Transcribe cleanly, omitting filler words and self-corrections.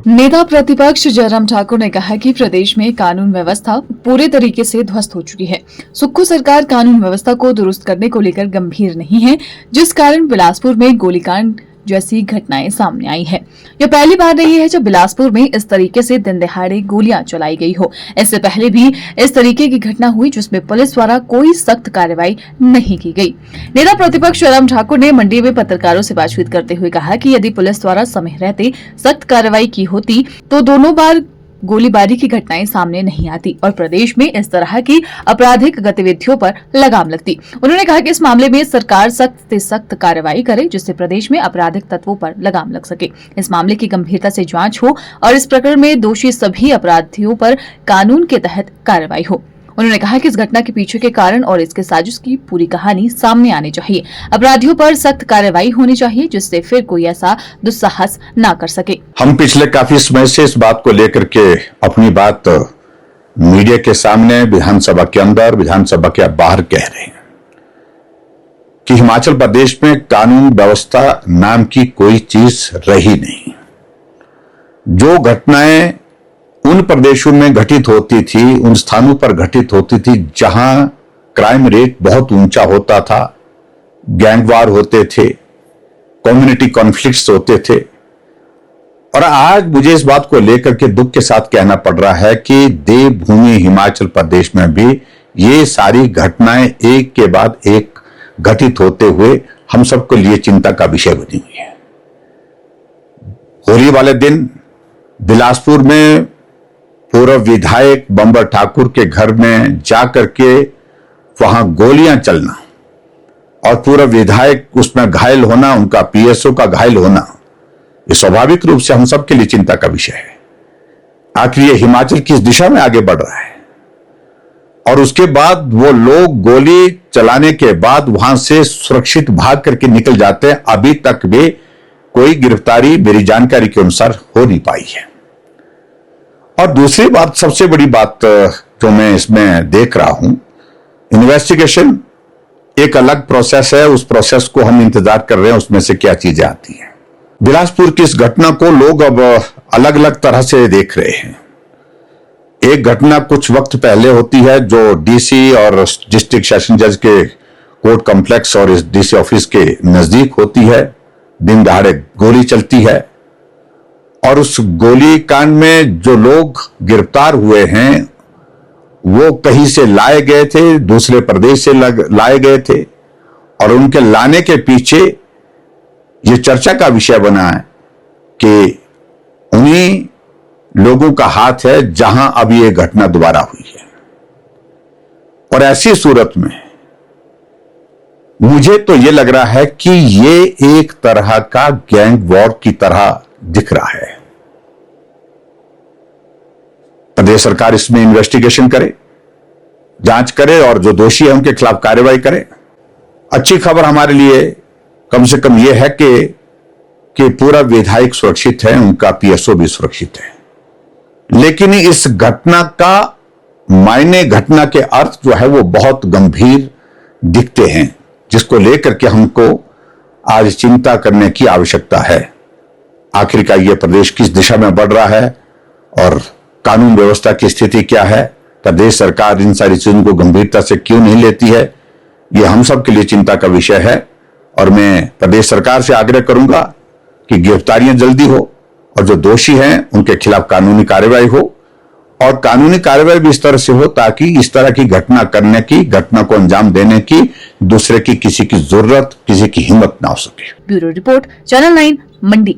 नेता प्रतिपक्ष जयराम ठाकुर ने कहा कि प्रदेश में कानून व्यवस्था पूरे तरीके से ध्वस्त हो चुकी है। सुक्खू सरकार कानून व्यवस्था को दुरुस्त करने को लेकर गंभीर नहीं है, जिस कारण बिलासपुर में गोलीकांड जैसी घटनाएं सामने आई है। यह पहली बार नहीं है जब बिलासपुर में इस तरीके से दिन दहाड़े गोलियां चलाई गई हो। इससे पहले भी इस तरीके की घटना हुई जिसमें पुलिस द्वारा कोई सख्त कार्रवाई नहीं की गई। नेता प्रतिपक्ष जयराम ठाकुर ने मंडी में पत्रकारों से बातचीत करते हुए कहा कि यदि पुलिस द्वारा समय रहते सख्त कार्रवाई की होती तो दोनों बार गोलीबारी की घटनाएं सामने नहीं आती और प्रदेश में इस तरह की आपराधिक गतिविधियों पर लगाम लगती। उन्होंने कहा कि इस मामले में सरकार सख्त से सख्त कार्रवाई करे जिससे प्रदेश में आपराधिक तत्वों पर लगाम लग सके। इस मामले की गंभीरता से जांच हो और इस प्रकरण में दोषी सभी अपराधियों पर कानून के तहत कार्रवाई हो। उन्होंने कहा कि इस घटना के पीछे के कारण और इसके साजिश की पूरी कहानी सामने आनी चाहिए। अपराधियों पर सख्त कार्रवाई होनी चाहिए जिससे फिर कोई ऐसा दुस्साहस ना कर सके। हम पिछले काफी समय से इस बात को लेकर के अपनी बात मीडिया के सामने, विधानसभा के अंदर, विधानसभा के बाहर कह रहे हैं कि हिमाचल प्रदेश में कानून व्यवस्था नाम की कोई चीज रही नहीं। जो घटनाएं उन प्रदेशों में घटित होती थी, उन स्थानों पर घटित होती थी जहां क्राइम रेट बहुत ऊंचा होता था, गैंगवार होते थे, कम्युनिटी कॉन्फ्लिक्ट्स होते थे। और आज मुझे इस बात को लेकर के दुख के साथ कहना पड़ रहा है कि देवभूमि हिमाचल प्रदेश में भी ये सारी घटनाएं एक के बाद एक घटित होते हुए हम सबके लिए चिंता का विषय बनी हुई है। होली वाले दिन बिलासपुर में पूर्व विधायक बंबर ठाकुर के घर में जाकर के वहां गोलियां चलना और पूर्व विधायक उसमें घायल होना, उनका पीएसओ का घायल होना, ये स्वाभाविक रूप से हम सबके लिए चिंता का विषय है। आखिर ये हिमाचल किस दिशा में आगे बढ़ रहा है? और उसके बाद वो लोग गोली चलाने के बाद वहां से सुरक्षित भाग करके निकल जाते हैं। अभी तक भी कोई गिरफ्तारी मेरी जानकारी के अनुसार हो नहीं पाई है। और दूसरी बात, सबसे बड़ी बात जो मैं इसमें देख रहा हूं, इन्वेस्टिगेशन एक अलग प्रोसेस है, उस प्रोसेस को हम इंतजार कर रहे हैं, उसमें से क्या चीजें आती हैं। बिलासपुर की इस घटना को लोग अब अलग अलग तरह से देख रहे हैं। एक घटना कुछ वक्त पहले होती है जो डीसी और डिस्ट्रिक्ट सेशन जज के कोर्ट कॉम्प्लेक्स और इस डीसी ऑफिस के नजदीक होती है। दिन दहाड़े गोली चलती है और उस गोली कांड में जो लोग गिरफ्तार हुए हैं वो कहीं से लाए गए थे, दूसरे प्रदेश से लाए गए थे और उनके लाने के पीछे ये चर्चा का विषय बना है कि उन्हीं लोगों का हाथ है जहां अब ये घटना दोबारा हुई है। और ऐसी सूरत में मुझे तो ये लग रहा है कि ये एक तरह का गैंग वॉर की तरह दिख रहा है। प्रदेश सरकार इसमें इन्वेस्टिगेशन करे, जांच करे और जो दोषी है उनके खिलाफ कार्रवाई करे। अच्छी खबर हमारे लिए कम से कम यह है कि पूरा विधायक सुरक्षित है, उनका पीएसओ भी सुरक्षित है। लेकिन इस घटना का मायने, घटना के अर्थ जो है वो बहुत गंभीर दिखते हैं, जिसको लेकर के हमको आज चिंता करने की आवश्यकता है। आखिरकार यह प्रदेश किस दिशा में बढ़ रहा है और कानून व्यवस्था की स्थिति क्या है, प्रदेश सरकार इन सारी चीजों को गंभीरता से क्यों नहीं लेती है, यह हम सब के लिए चिंता का विषय है। और मैं प्रदेश सरकार से आग्रह करूंगा कि गिरफ्तारियां जल्दी हो और जो दोषी हैं उनके खिलाफ कानूनी कार्रवाई हो और कानूनी कार्रवाई भी इस तरह से हो ताकि इस तरह की घटना करने की, घटना को अंजाम देने की दूसरे की किसी की जरूरत, किसी की हिम्मत ना हो सके। ब्यूरो रिपोर्ट, चैनल 9 मंडी।